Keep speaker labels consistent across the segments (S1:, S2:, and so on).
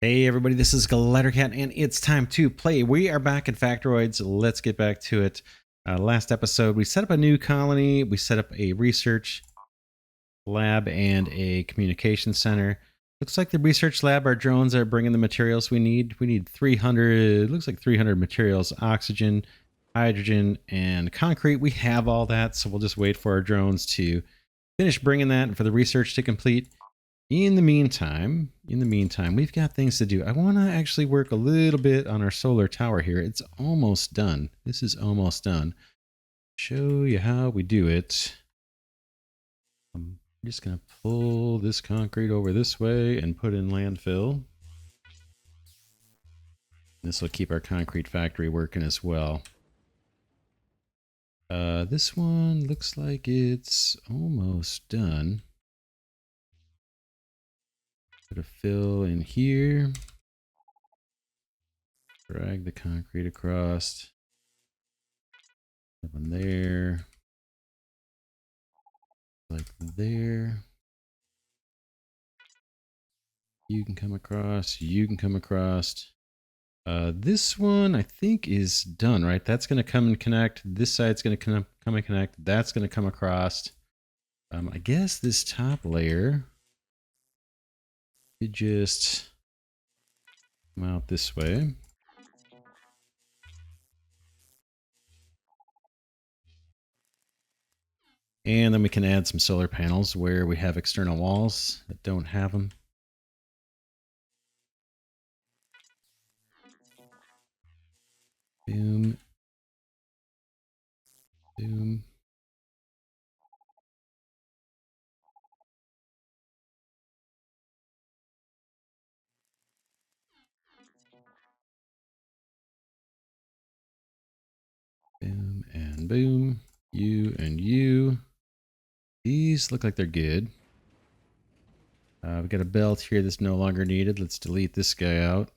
S1: Hey everybody, this is Glidercat and it's time to play. We are back in Facteroids. Let's get back to it. Last episode, we set up a new colony. We set up a research lab and a communication center. Looks like the research lab, our drones are bringing the materials we need. We need 300, looks like 300 materials, oxygen, hydrogen, and concrete. We have all that, so we'll just wait for our drones to finish bringing that and for the research to complete. In the meantime, we've got things to do. I want to actually work a little bit on our solar tower here. It's almost done. This is almost done. Show you how we do it. I'm just going to pull this concrete over this way and put in landfill. This will keep our concrete factory working as well. This one looks like it's almost done. Put a fill in here. Drag the concrete across. One there. Like there. You can come across. You can come across. This one I think is done, right? That's going to come and connect. This side's going to come and connect. That's going to come across. I guess this top layer could just come out this way. And then we can add some solar panels where we have external walls that don't have them. Boom. Boom. Boom and boom. You and you. These look like they're good. We've got a belt here that's no longer needed. Let's delete this guy out.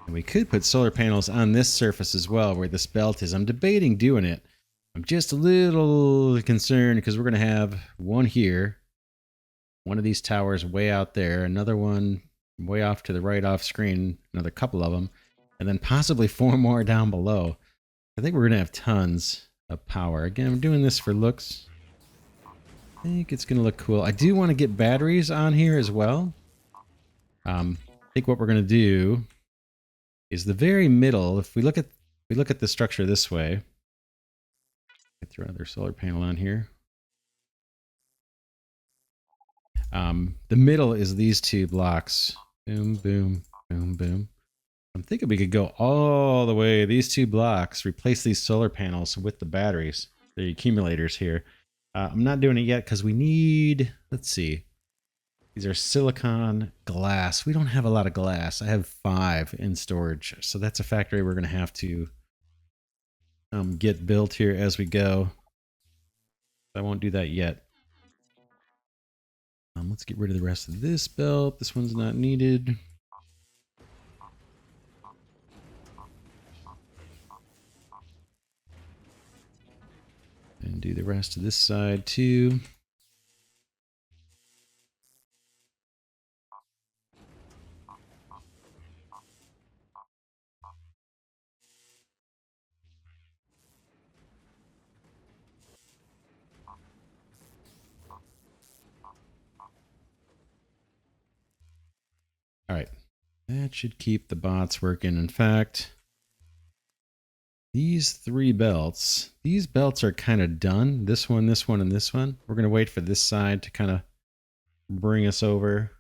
S1: And we could put solar panels on this surface as well, where this belt is. I'm debating doing it. I'm just a little concerned because we're going to have one here. One of these towers way out there. Another one way off to the right off screen. Another couple of them. And then possibly 4 more down below. I think we're going to have tons of power. Again, I'm doing this for looks. I think it's going to look cool. I do want to get batteries on here as well. I think what we're going to do is the very middle. If we look at the structure this way, get through another solar panel on here. The middle is these 2 blocks. Boom, boom, boom, boom. I'm thinking we could go all the way these 2 blocks, replace these solar panels with the batteries, the accumulators here. I'm not doing it yet because we need, let's see. These are silicon glass. We don't have a lot of glass. I have 5 in storage. So that's a factory we're going to have to get built here as we go. I won't do that yet. Let's get rid of the rest of this belt. This one's not needed. And do the rest of this side too. All right, that should keep the bots working. In fact, these 3 belts, these belts are kind of done. This one, and this one. We're going to wait for this side to kind of bring us over.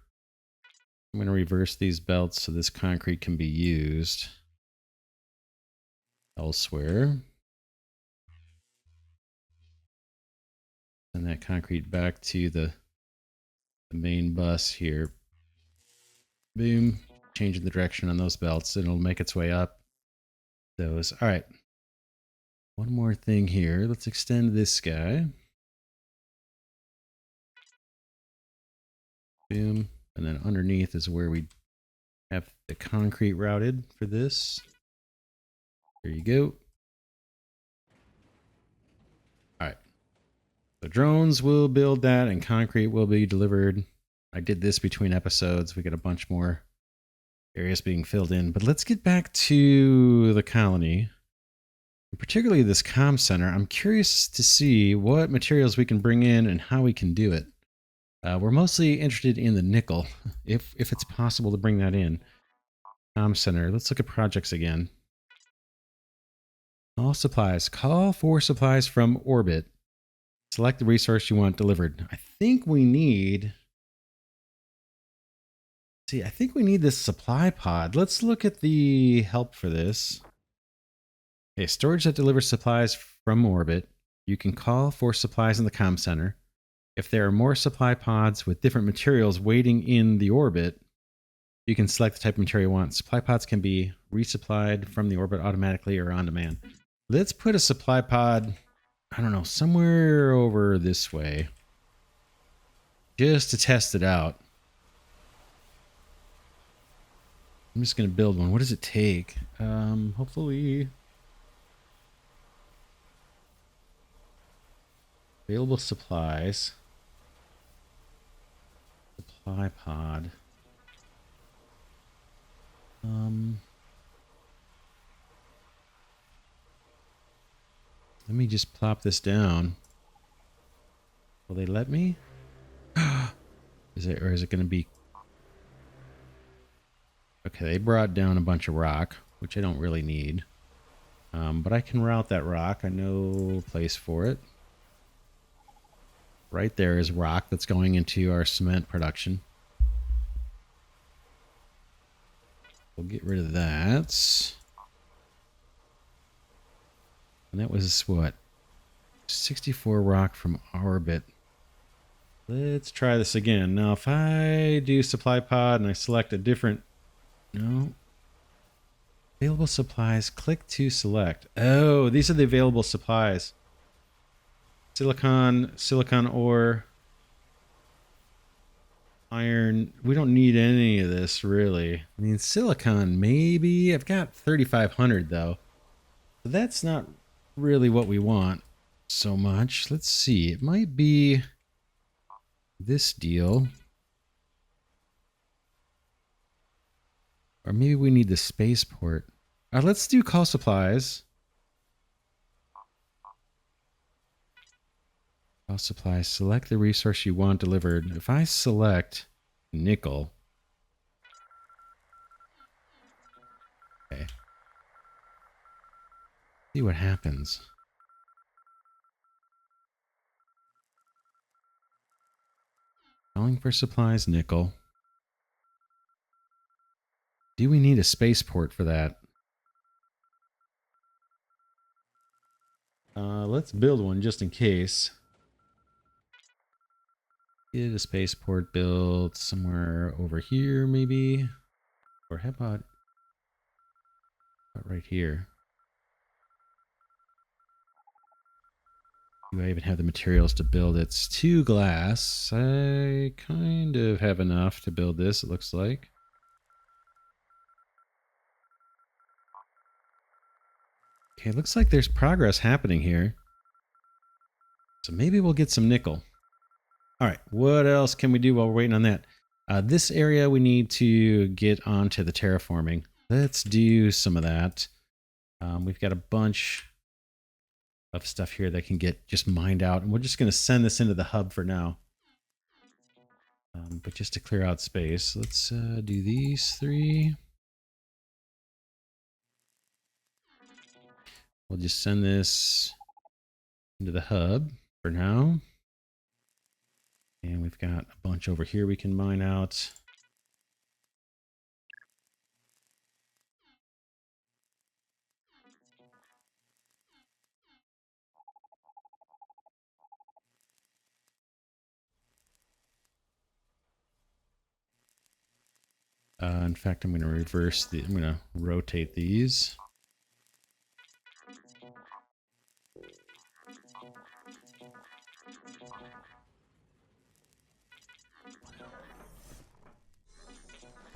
S1: I'm going to reverse these belts so this concrete can be used elsewhere. Send that concrete back to the main bus here. Boom. Changing the direction on those belts. It'll make its way up those. All right. One more thing here. Let's extend this guy. Boom. And then underneath is where we have the concrete routed for this. There you go. All right. The drones will build that and concrete will be delivered. I did this between episodes. We got a bunch more areas being filled in. But let's get back to the colony, particularly this comm center. I'm curious to see what materials we can bring in and how we can do it. We're mostly interested in the nickel, if it's possible to bring that in. Comm center. Let's look at projects again. All supplies. Call for supplies from orbit. Select the resource you want delivered. I think we need... See, I think we need this supply pod. Let's look at the help for this. Okay, storage that delivers supplies from orbit. You can call for supplies in the comm center. If there are more supply pods with different materials waiting in the orbit, you can select the type of material you want. Supply pods can be resupplied from the orbit automatically or on demand. Let's put a supply pod, I don't know, somewhere over this way, just to test it out. I'm just going to build one. What does it take? Hopefully... Available supplies. Supply pod. Let me just plop this down. Will they let me? Is it going to be... Okay, they brought down a bunch of rock, which I don't really need. But I can route that rock. I know a place for it. Right there is rock that's going into our cement production. We'll get rid of that. And that was what? 64 rock from orbit. Let's try this again. Now, if I do supply pod and I select a different... No. Available supplies. Click to select. Oh, these are the available supplies. Silicon ore, iron. We don't need any of this, really. I mean, silicon, maybe. I've got 3,500, though. So that's not really what we want so much. Let's see. It might be this deal. Or maybe we need the spaceport. Let's do call supplies. Call supplies. Select the resource you want delivered. If I select nickel. Okay. See what happens. Calling for supplies, nickel. Do we need a spaceport for that? Let's build one just in case. Get a spaceport built somewhere over here, maybe. Or how about right here? Do I even have the materials to build it? It's 2 glass. I kind of have enough to build this, it looks like. Okay, it looks like there's progress happening here. So maybe we'll get some nickel. All right, what else can we do while we're waiting on that? This area we need to get onto the terraforming. Let's do some of that. We've got a bunch of stuff here that can get just mined out, and we're just going to send this into the hub for now. But just to clear out space, let's do these 3. We'll just send this into the hub for now. And we've got a bunch over here we can mine out. In fact, I'm going to reverse the... I'm going to rotate these.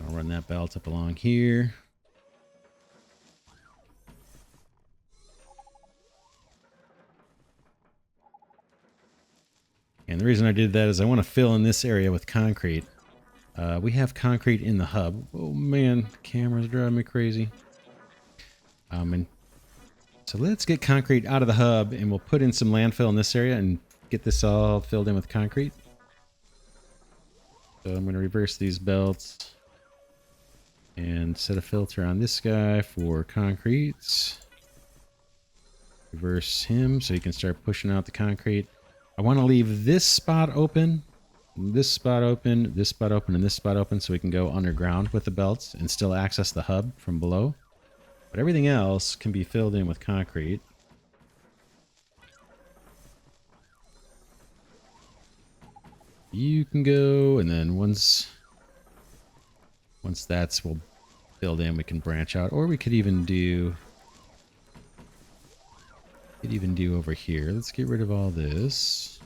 S1: I'll run that belt up along here. And the reason I did that is I want to fill in this area with concrete. We have concrete in the hub. Oh man, the camera's driving me crazy. And so let's get concrete out of the hub, and we'll put in some landfill in this area and get this all filled in with concrete. So I'm going to reverse these belts and set a filter on this guy for concrete. Reverse him so he can start pushing out the concrete. I want to leave this spot open, this spot open, this spot open, and this spot open so we can go underground with the belts and still access the hub from below. But everything else can be filled in with concrete. You can go, and then once that's well filled in, we can branch out, or we could even do over here. Let's get rid of all this.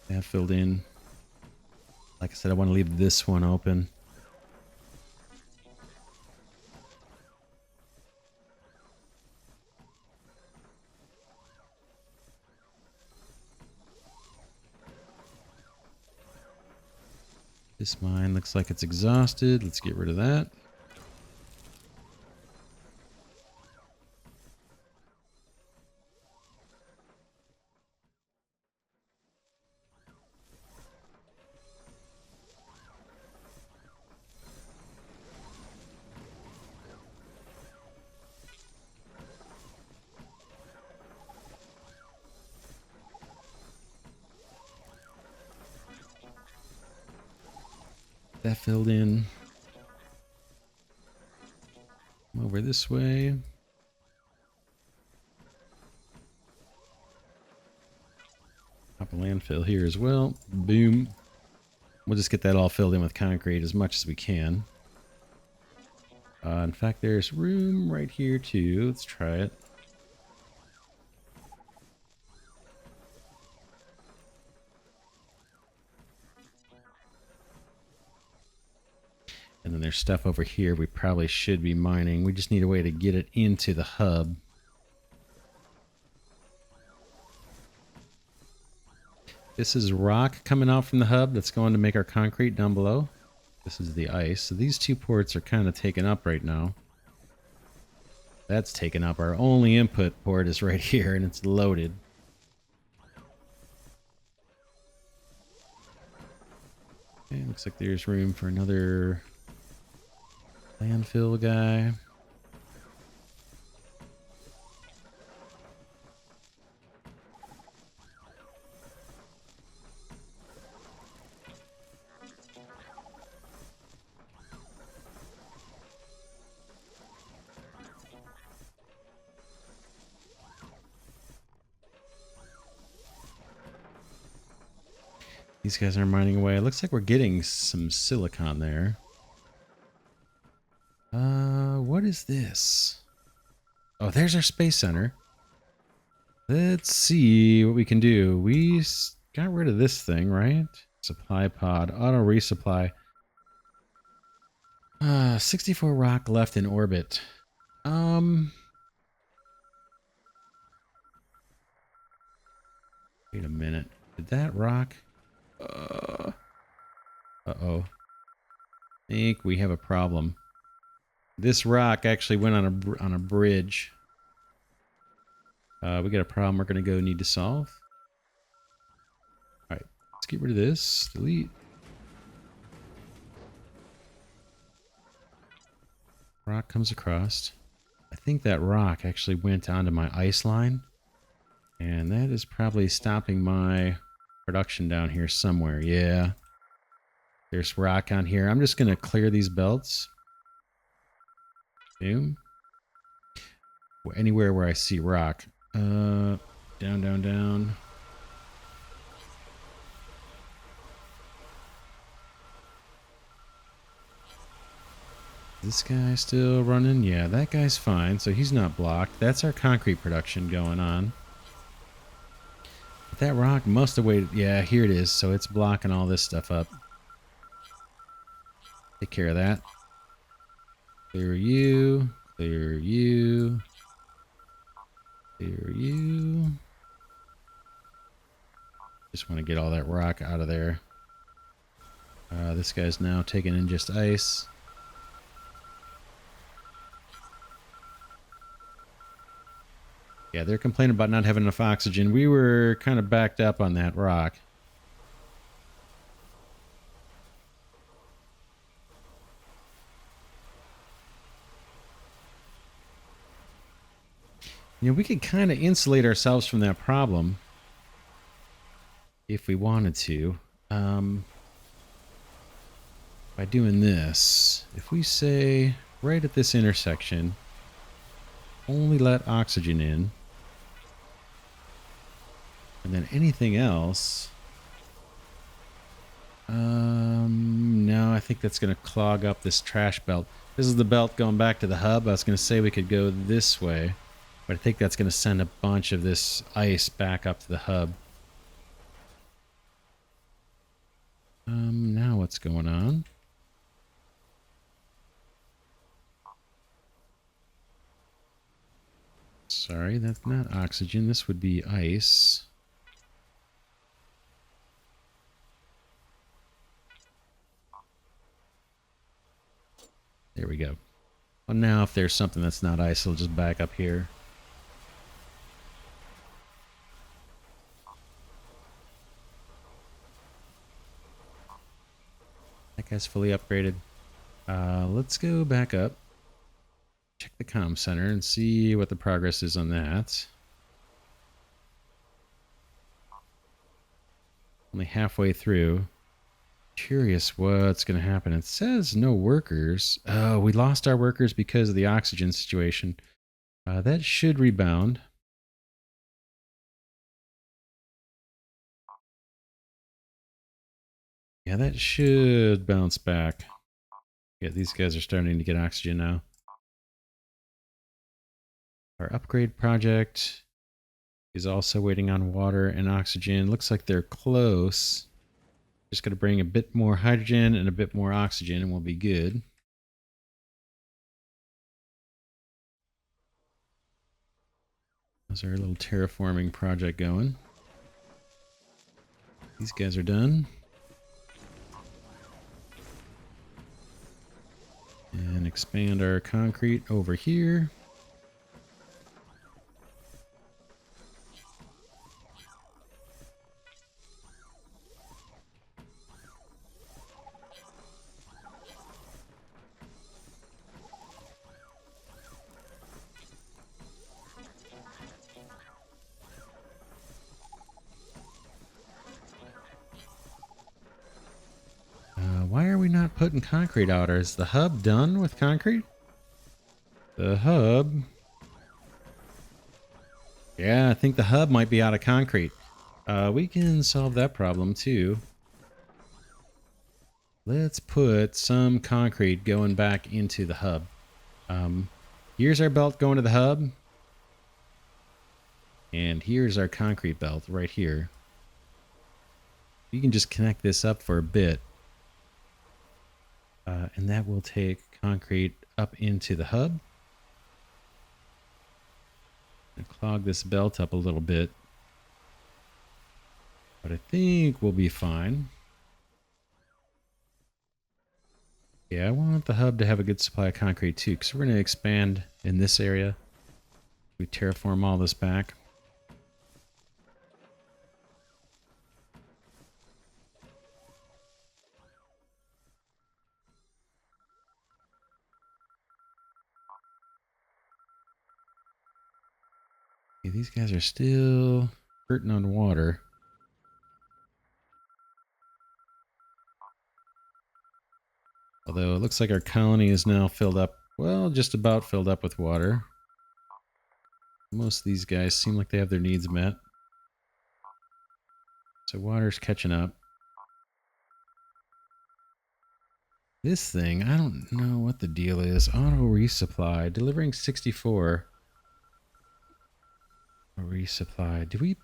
S1: That filled in. Like I said, I want to leave this one open. This mine looks like it's exhausted. Let's get rid of that. That filled in. Over this way. Pop a landfill here as well. Boom. We'll just get that all filled in with concrete as much as we can. In fact, there's room right here too. Let's try it. And then there's stuff over here we probably should be mining. We just need a way to get it into the hub. This is rock coming out from the hub that's going to make our concrete down below. This is the ice. So these two ports are kind of taken up right now. That's taken up. Our only input port is right here, and it's loaded. Okay, looks like there's room for another landfill guy. These guys are mining away. It looks like we're getting some silicon there. What is this? Oh, there's our space center. Let's see what we can do. We got rid of this thing, right? Supply pod, auto resupply. 64 rock left in orbit. Wait a minute. Did that rock? Uh-oh. I think we have a problem. This rock actually went on a bridge. We got a problem we're going to go need to solve. Alright, let's get rid of this. Delete. Rock comes across. I think that rock actually went onto my ice line. And that is probably stopping my production down here somewhere. Yeah. There's rock on here. I'm just going to clear these belts. Boom. Anywhere where I see rock. Down, down, down. This guy still running? Yeah, that guy's fine. So he's not blocked. That's our concrete production going on. But that rock must have waited. Yeah, here it is. So it's blocking all this stuff up. Take care of that. Clear you. Clear you. Clear you. Just want to get all that rock out of there. This guy's now taking in just ice. Yeah, they're complaining about not having enough oxygen. We were kind of backed up on that rock. You know, we could kind of insulate ourselves from that problem if we wanted to. By doing this, if we say right at this intersection, only let oxygen in, and then anything else, no, I think that's going to clog up this trash belt. This is the belt going back to the hub. I was going to say we could go this way, but I think that's going to send a bunch of this ice back up to the hub. Now what's going on? Sorry, that's not oxygen. This would be ice. There we go. Well, now if there's something that's not ice, it'll just back up here. That guy's fully upgraded. Let's go back up. Check the comm center and see what the progress is on that. Only halfway through. Curious what's going to happen. It says no workers. Oh, we lost our workers because of the oxygen situation. That should rebound. Yeah, that should bounce back. Yeah, these guys are starting to get oxygen now. Our upgrade project is also waiting on water and oxygen. Looks like they're close. Just got to bring a bit more hydrogen and a bit more oxygen and we'll be good. How's our little terraforming project going? These guys are done. And expand our concrete over here. Why are we not putting concrete out? Or is the hub done with concrete? The hub... Yeah, I think the hub might be out of concrete. We can solve that problem too. Let's put some concrete going back into the hub. Here's our belt going to the hub. And here's our concrete belt right here. You can just connect this up for a bit. And that will take concrete up into the hub. And clog this belt up a little bit. But I think we'll be fine. Yeah, I want the hub to have a good supply of concrete too, because we're going to expand in this area. We terraform all this back. Okay, these guys are still hurting on water. Although it looks like our colony is now filled up, well, just about filled up with water. Most of these guys seem like they have their needs met. So water's catching up. This thing, I don't know what the deal is. Auto resupply, delivering 64. Auto resupply. Do we...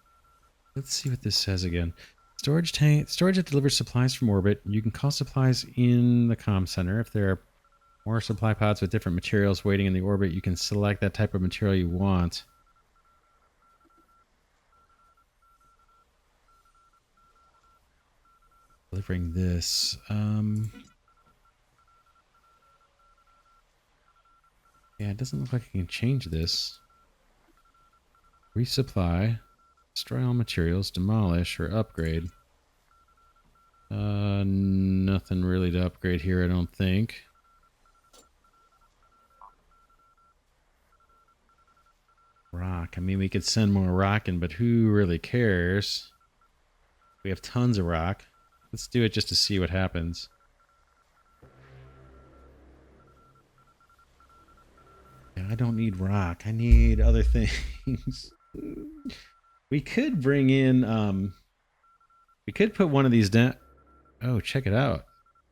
S1: Let's see what this says again. Storage tank. Storage that delivers supplies from orbit. You can call supplies in the comm center. If there are more supply pods with different materials waiting in the orbit, you can select that type of material you want. Delivering this. Yeah, it doesn't look like I can change this. Resupply. Destroy all materials. Demolish or upgrade. Nothing really to upgrade here, I don't think. Rock. I mean, we could send more rock in, but who really cares? We have tons of rock. Let's do it just to see what happens. Yeah, I don't need rock. I need other things. We could bring in, we could put one of these down. Oh, check it out.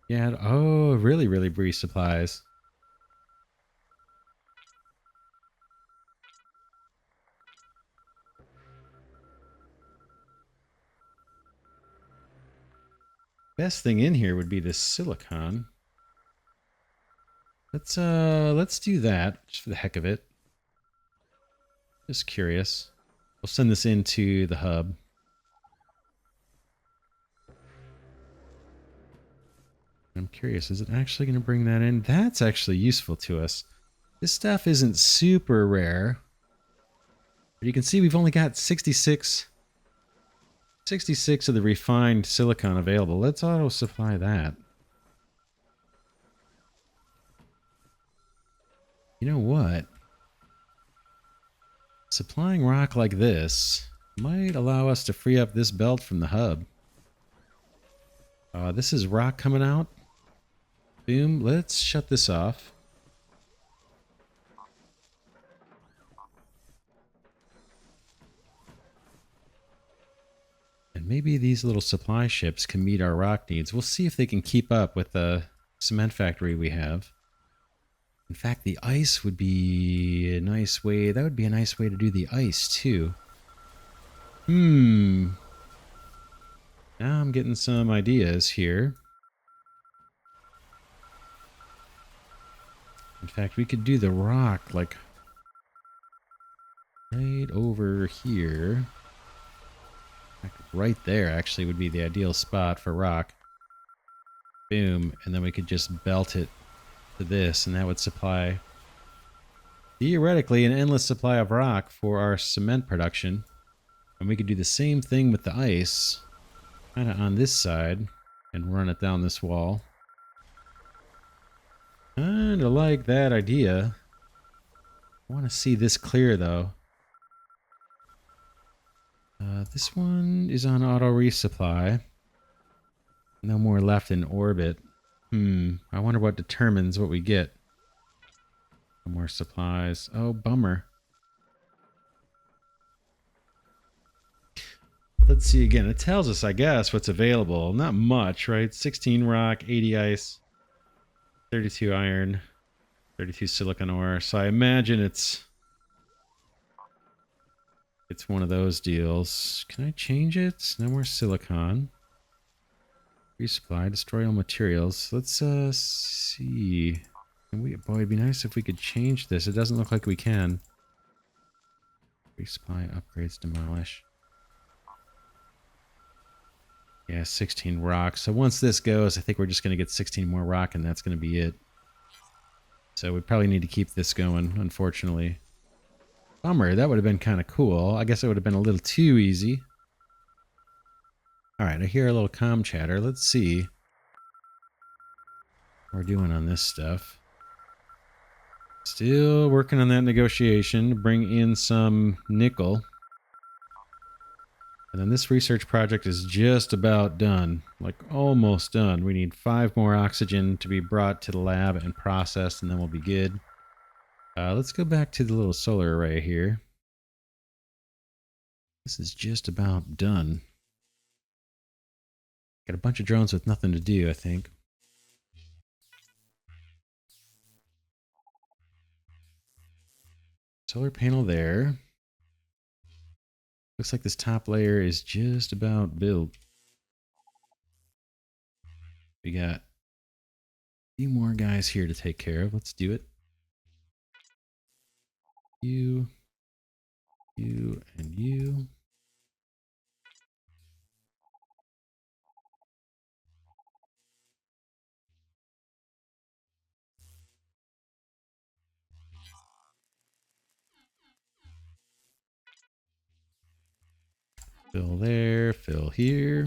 S1: Yeah, oh, really brief supplies. Best thing in here would be this silicon. Let's do that just for the heck of it. Just curious. We'll send this into the hub. I'm curious, is it actually going to bring that in? That's actually useful to us. This stuff isn't super rare. But you can see we've only got 66 of the refined silicon available. Let's auto supply that. You know what? Supplying rock like this might allow us to free up this belt from the hub. This is rock coming out. Boom. Let's shut this off. And maybe these little supply ships can meet our rock needs. We'll see if they can keep up with the cement factory we have. In fact, the ice would be a nice way. That would be a nice way to do the ice, too. Now I'm getting some ideas here. In fact, we could do the rock, like, right over here. Like right there, actually, would be the ideal spot for rock. Boom. And then we could just belt it to this, and that would supply, theoretically, an endless supply of rock for our cement production. And we could do the same thing with the ice, kind of on this side, and run it down this wall. Kind of like that idea. I want to see this clear, though. This one is on auto resupply. No more left in orbit. I wonder what determines what we get. No more supplies. Oh, bummer. Let's see again. It tells us, I guess, what's available. Not much, right? 16 rock, 80 ice, 32 iron, 32 silicon ore. So I imagine it's one of those deals. Can I change it? No more silicon. Resupply, destroy all materials. Let's see. Boy, it'd be nice if we could change this. It doesn't look like we can. Resupply, upgrades, demolish. Yeah, 16 rock. So once this goes, I think we're just going to get 16 more rock, and that's going to be it. So we probably need to keep this going, unfortunately. Bummer, that would have been kind of cool. I guess it would have been a little too easy. Alright, I hear a little comm chatter. Let's see what we're doing on this stuff. Still working on that negotiation to bring in some nickel. And then this research project is just about done. Like, almost done. We need 5 more oxygen to be brought to the lab and processed, and then we'll be good. Let's go back to the little solar array here. This is just about done. Got a bunch of drones with nothing to do, I think. Solar panel there. Looks like this top layer is just about built. We got a few more guys here to take care of. Let's do it. You, and you. Fill there, fill here.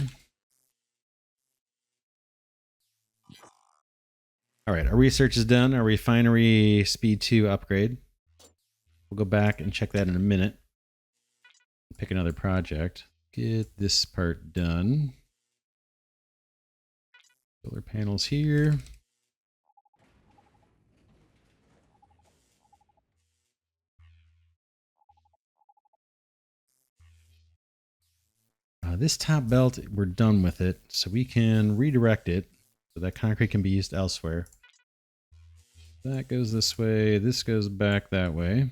S1: All right, our research is done. Our refinery speed 2 upgrade. We'll go back and check that in a minute. Pick another project. Get this part done. Solar panels here. This top belt, we're done with it, so we can redirect it so that concrete can be used elsewhere. That goes this way, this goes back that way.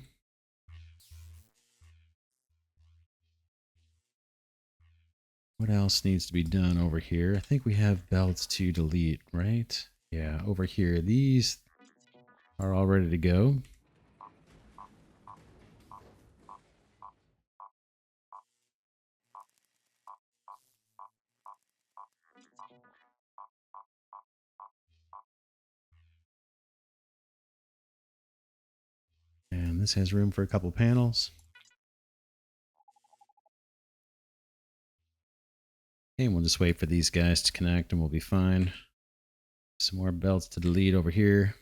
S1: What else needs to be done over here? I think we have belts to delete, right? Yeah, over here. These are all ready to go. And this has room for a couple panels. And we'll just wait for these guys to connect and we'll be fine. Some more belts to delete over here.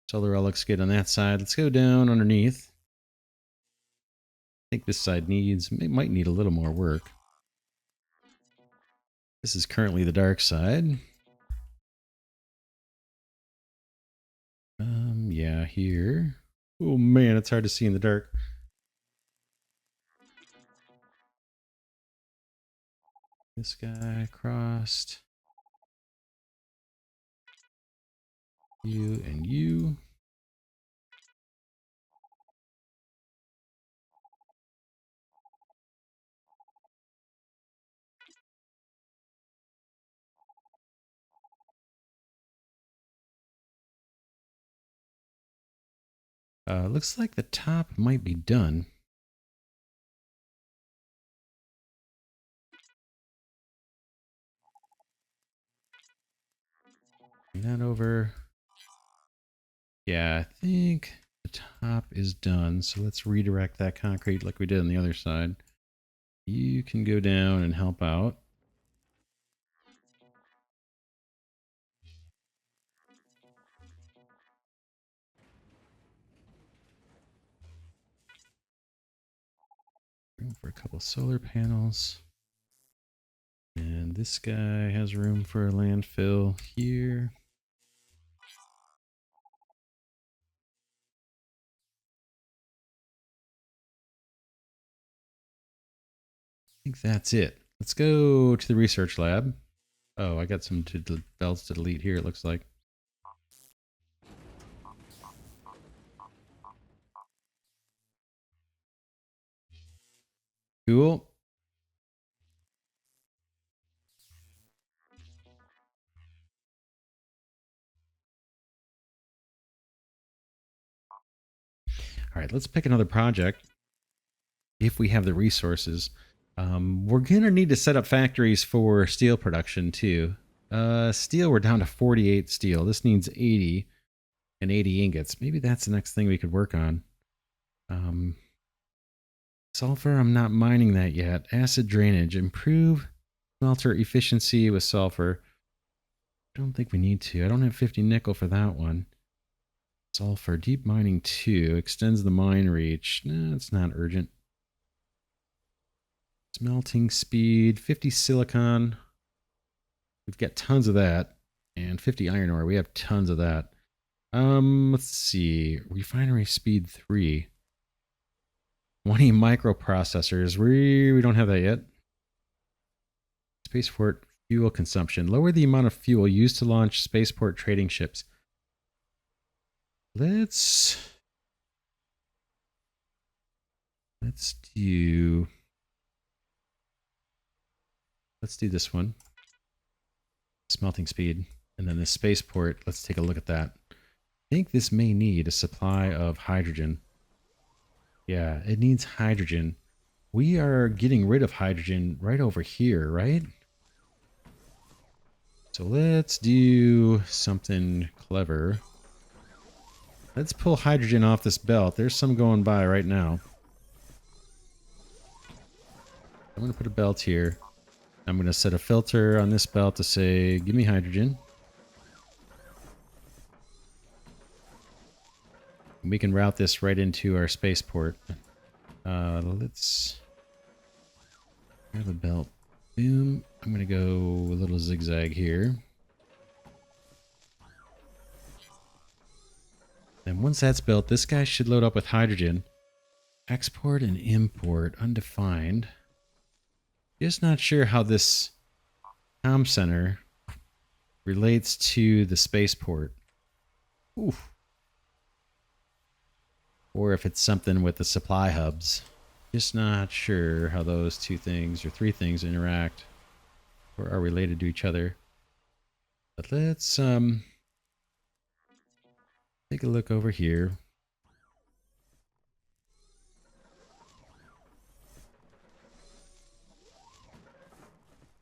S1: Solar all looks good on that side. Let's go down underneath. I think this side might need a little more work. This is currently the dark side. Yeah, here. Oh man, it's hard to see in the dark. This guy crossed. You and you. Looks like the top might be done. Bring that over. Yeah, I think the top is done. So let's redirect that concrete like we did on the other side. You can go down and help out. Room for a couple solar panels. And this guy has room for a landfill here. I think that's it. Let's go to the research lab. Oh, I got some belts to delete here, it looks like. Cool. All right, let's pick another project if we have the resources. We're going to need to set up factories for steel production too. Steel, we're down to 48 steel. This needs 80 and 80 ingots. Maybe that's the next thing we could work on. Sulfur, I'm not mining that yet. Acid drainage, improve smelter efficiency with sulfur. I don't think we need to. I don't have 50 nickel for that one. Sulfur, deep mining 2, extends the mine reach. No, it's not urgent. Smelting speed, 50 silicon. We've got tons of that. And 50 iron ore, we have tons of that. Let's see. Refinery speed 3. 20 microprocessors. We don't have that yet. Spaceport fuel consumption. Lower the amount of fuel used to launch spaceport trading ships. Let's do this one. Smelting speed. And then the spaceport, let's take a look at that. I think this may need a supply of hydrogen. Yeah, it needs hydrogen. We are getting rid of hydrogen right over here, right? So let's do something clever. Let's pull hydrogen off this belt. There's some going by right now. I'm going to put a belt here. I'm going to set a filter on this belt to say, give me hydrogen. And we can route this right into our spaceport. Let's grab a belt. Boom. I'm going to go a little zigzag here. And once that's built, this guy should load up with hydrogen. Export and import, undefined. Just not sure how this comm center relates to the spaceport. Oof. Or if it's something with the supply hubs. Just not sure how those two things or three things interact or are related to each other. But let's take a look over here.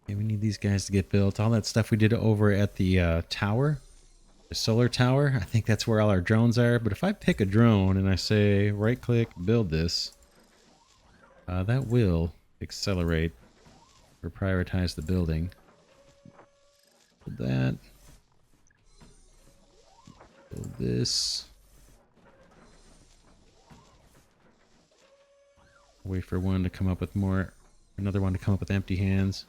S1: Okay, we need these guys to get built. All that stuff we did over at the tower, the solar tower, I think that's where all our drones are. But if I pick a drone and I say right click, build this, that will accelerate or prioritize the building. Build that. Build this. Wait for one to come up with more, another one to come up with empty hands.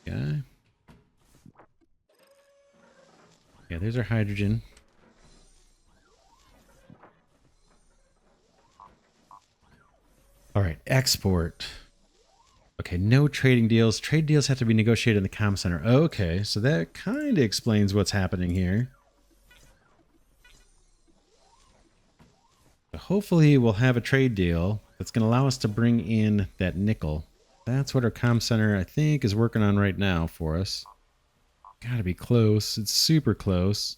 S1: Okay. Yeah, there's our hydrogen. All right, export. Okay, no trading deals. Trade deals have to be negotiated in the comm center. Okay, so that kind of explains what's happening here. So hopefully we'll have a trade deal that's going to allow us to bring in that nickel. That's what our comm center, I think, is working on right now for us. Gotta be close. It's super close.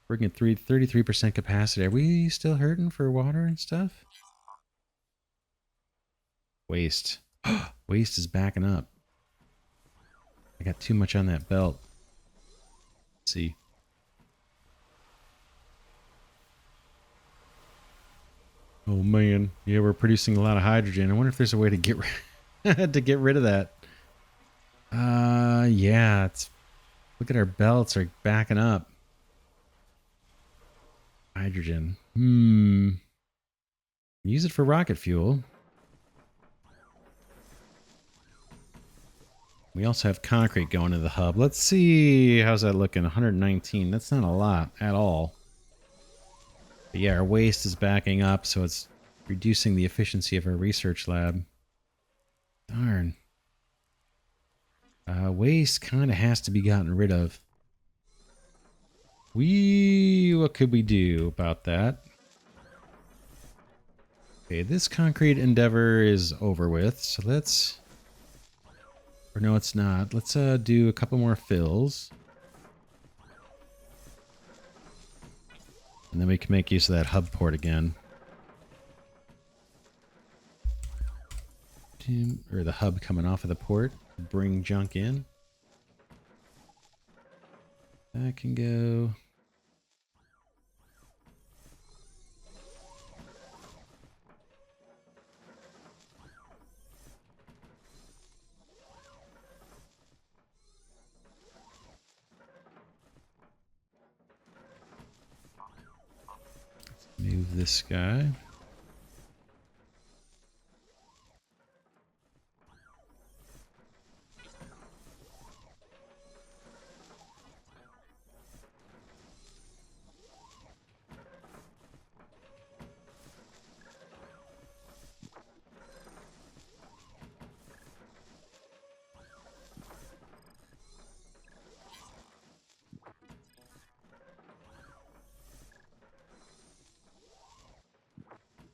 S1: Working at 33% capacity. Are we still hurting for water and stuff? Waste. Waste is backing up. I got too much on that belt. Let's see. Oh man, yeah, we're producing a lot of hydrogen. I wonder if there's a way to get to get rid of that. Yeah, it's, look at our belts are backing up. Hydrogen. Use it for rocket fuel. We also have concrete going to the hub. Let's see, how's that looking? 119. That's not a lot at all. But yeah, our waste is backing up, so it's reducing the efficiency of our research lab. Darn. Waste kind of has to be gotten rid of. What could we do about that? Okay, this concrete endeavor is over with, so let's... Or no, it's not. Let's do a couple more fills. And then we can make use of that hub port again. Or the hub coming off of the port. Bring junk in. That can go. Let's move this guy.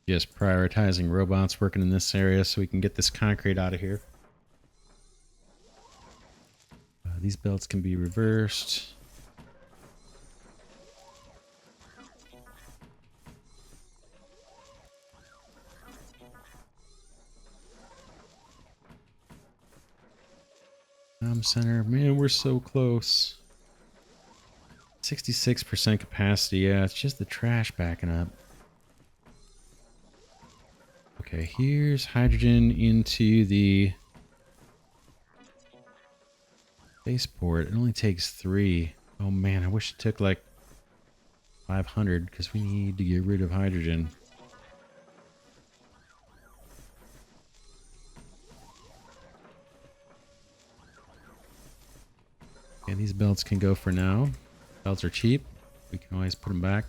S1: Just prioritizing robots working in this area so we can get this concrete out of here. These belts can be reversed. Center. Man, we're so close. 66% capacity. Yeah, it's just the trash backing up. Okay, here's hydrogen into the spaceport. It only takes 3. Oh man, I wish it took like 500 because we need to get rid of hydrogen. Okay, these belts can go for now. Belts are cheap. We can always put them back.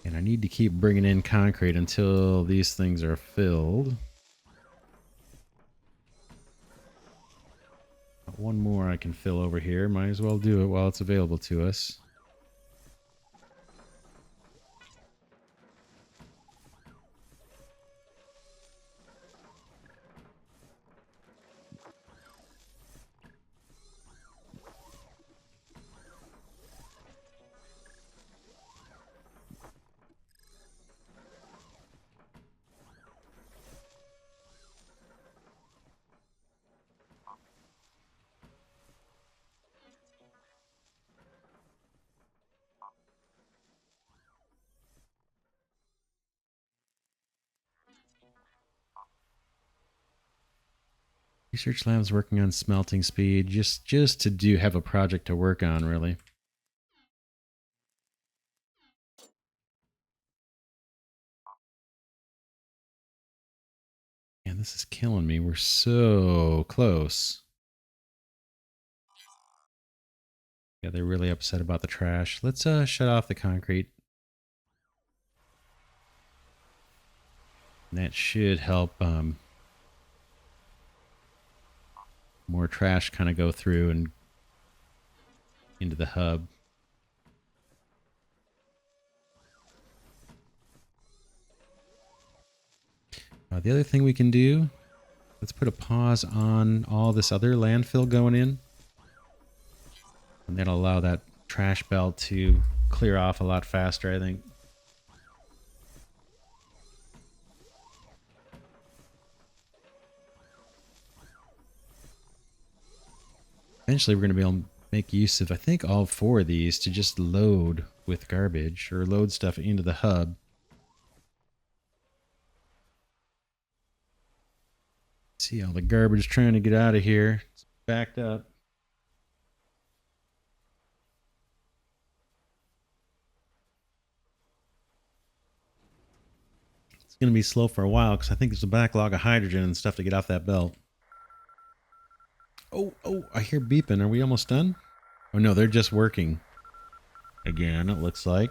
S1: And I need to keep bringing in concrete until these things are filled. One more I can fill over here. Might as well do it while it's available to us. Research lab's working on smelting speed, just to have a project to work on, really. Man, this is killing me. We're so close. Yeah, they're really upset about the trash. Let's shut off the concrete. And that should help more trash kind of go through and into the hub. The other thing we can do, let's put a pause on all this other landfill going in. And that'll allow that trash belt to clear off a lot faster, I think. Eventually we're going to be able to make use of, I think, all 4 of these to just load with garbage or load stuff into the hub. See all the garbage trying to get out of here. It's backed up. It's going to be slow for a while because I think there's a backlog of hydrogen and stuff to get off that belt. Oh, I hear beeping. Are we almost done? Oh no, they're just working. Again, it looks like.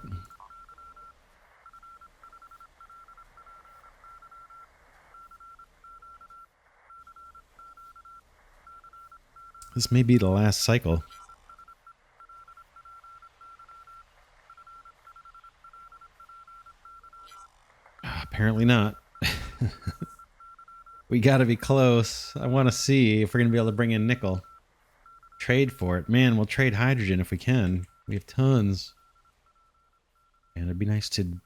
S1: This may be the last cycle. Apparently not. We gotta be close. I want to see if we're gonna be able to bring in nickel. Trade for it. Man, we'll trade hydrogen if we can. We have tons. And it'd be nice to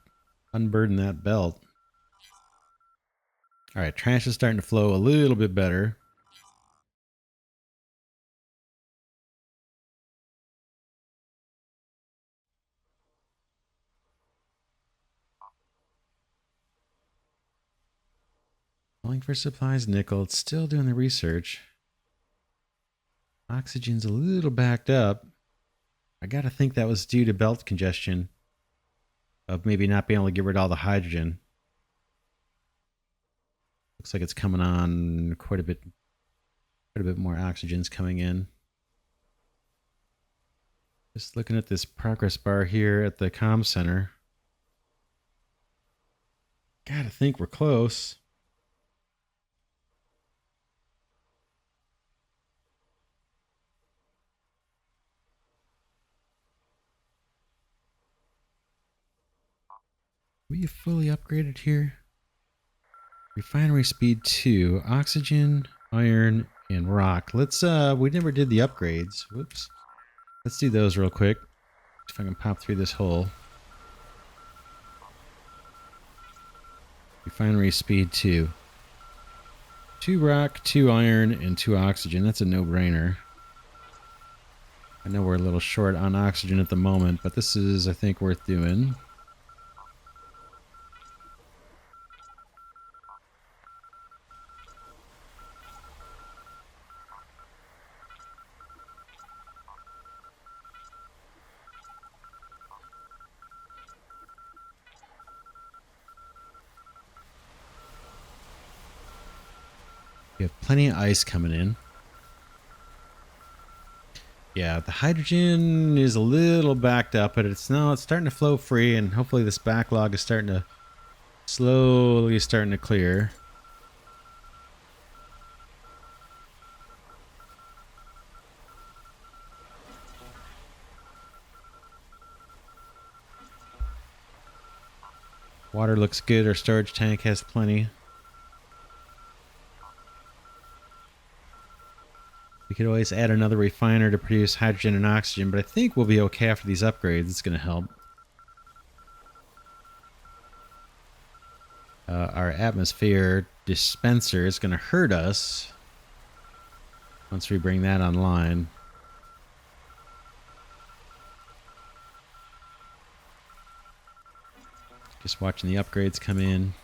S1: unburden that belt. Alright, trash is starting to flow a little bit better. Calling for supplies, nickel. It's still doing the research. Oxygen's a little backed up. I gotta think that was due to belt congestion. Of maybe not being able to get rid of all the hydrogen. Looks like it's coming on quite a bit more oxygen's coming in. Just looking at this progress bar here at the comm center. Gotta think we're close. We fully upgraded here. Refinery speed 2, oxygen, iron, and rock. Let's we never did the upgrades. Whoops. Let's do those real quick. If I can pop through this hole. Refinery speed 2. 2 rock, 2 iron, and 2 oxygen. That's a no-brainer. I know we're a little short on oxygen at the moment, but this is, I think, worth doing. We have plenty of ice coming in. Yeah, the hydrogen is a little backed up, but it's starting to flow free, and hopefully this backlog is slowly starting to clear. Water looks good. Our storage tank has plenty. We could always add another refiner to produce hydrogen and oxygen, but I think we'll be okay after these upgrades. It's going to help. Our atmosphere dispenser is going to hurt us once we bring that online. Just watching the upgrades come in.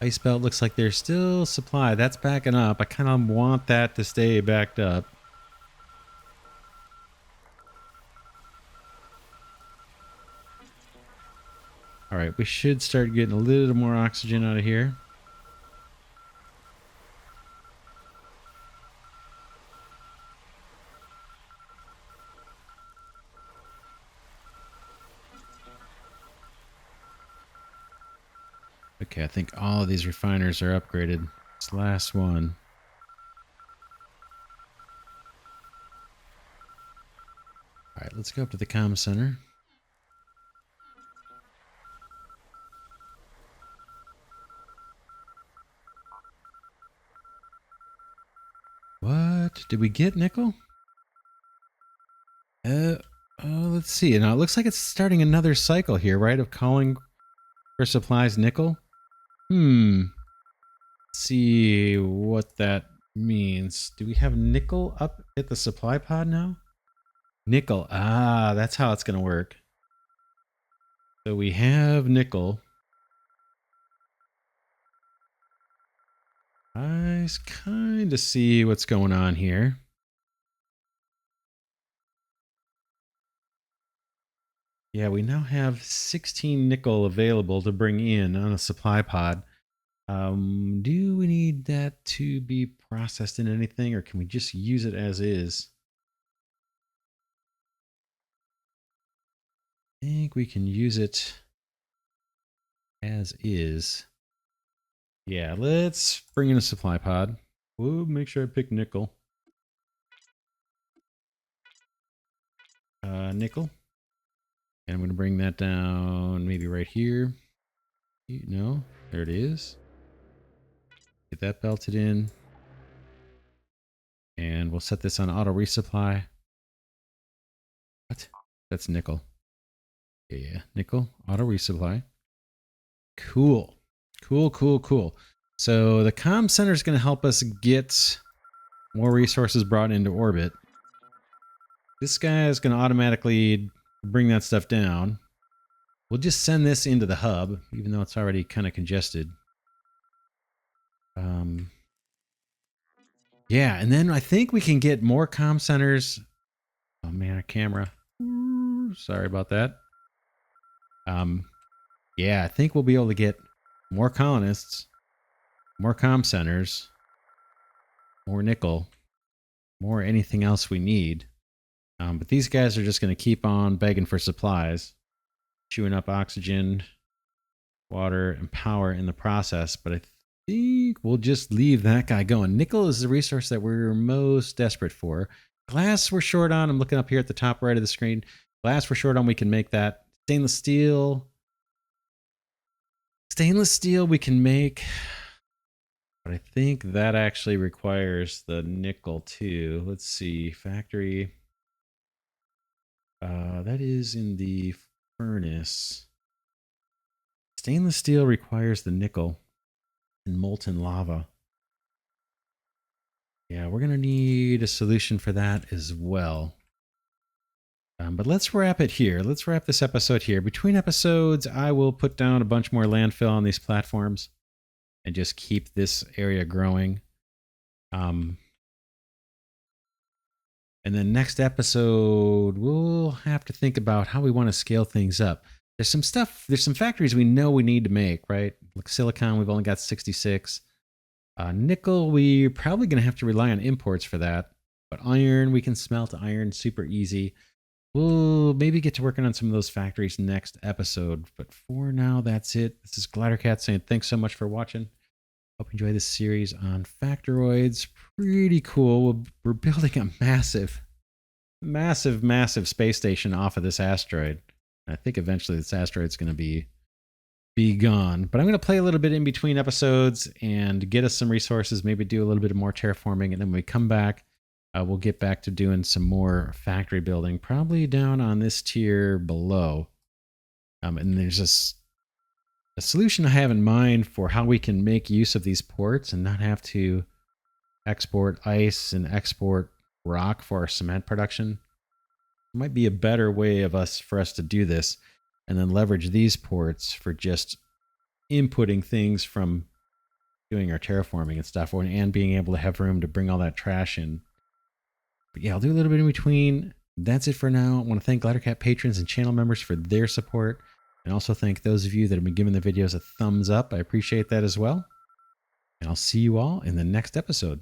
S1: Ice belt looks like there's still supply. That's backing up. I kind of want that to stay backed up. All right, we should start getting a little more oxygen out of here. Okay, I think all of these refiners are upgraded. This last one. All right, let's go up to the comm center. What? Did we get nickel? Oh, let's see. Now, it looks like it's starting another cycle here, right? Of calling for supplies nickel. Let's see what that means. Do we have nickel up at the supply pod now? Nickel. Ah, that's how it's going to work. So we have nickel. I kind of see what's going on here. Yeah, we now have 16 nickel available to bring in on a supply pod. Do we need that to be processed in anything, or can we just use it as is? I think we can use it as is. Yeah, let's bring in a supply pod. We'll make sure I pick nickel. Nickel. And I'm going to bring that down maybe right here. No, there it is. Get that belted in. And we'll set this on auto resupply. What? That's nickel. Yeah, nickel, auto resupply. Cool. Cool. So the comm center is going to help us get more resources brought into orbit. This guy is going to automatically bring that stuff down. We'll just send this into the hub, even though it's already kind of congested. Yeah, and then I think we can get more comm centers. Oh man, our camera. Sorry about that. Yeah, I think we'll be able to get more colonists, more comm centers, more nickel, more anything else we need. But these guys are just going to keep on begging for supplies, chewing up oxygen, water, and power in the process. But I think we'll just leave that guy going. Nickel is the resource that we're most desperate for. Glass we're short on. I'm looking up here at the top right of the screen. Glass we're short on. We can make that. Stainless steel. Stainless steel we can make. But I think that actually requires the nickel too. Let's see. Factory. That is in the furnace. Stainless steel requires the nickel and molten lava. Yeah, we're going to need a solution for that as well. But let's wrap it here. Let's wrap this episode here. Between episodes, I will put down a bunch more landfill on these platforms and just keep this area growing. And then next episode, we'll have to think about how we want to scale things up. There's some stuff, there's some factories we know we need to make, right? Like silicon, we've only got 66. Nickel, we're probably going to have to rely on imports for that. But iron, we can smelt iron super easy. We'll maybe get to working on some of those factories next episode. But for now, that's it. This is Glidercat saying thanks so much for watching. Hope you enjoy this series on Facteroids. Pretty cool. We're building a massive space station off of this asteroid. I think eventually this asteroid's going to be gone. But I'm going to play a little bit in between episodes and get us some resources, maybe do a little bit more terraforming. And then when we come back, we'll get back to doing some more factory building, probably down on this tier below. And there's a solution I have in mind for how we can make use of these ports and not have to export ice and export rock for our cement production. It might be a better way for us to do this and then leverage these ports for just inputting things from doing our terraforming and stuff, and being able to have room to bring all that trash in. But yeah, I'll do a little bit in between. That's it for now. I want to thank Glidercat patrons and channel members for their support, and also thank those of you that have been giving the videos a thumbs up. I appreciate that as well. And I'll see you all in the next episode.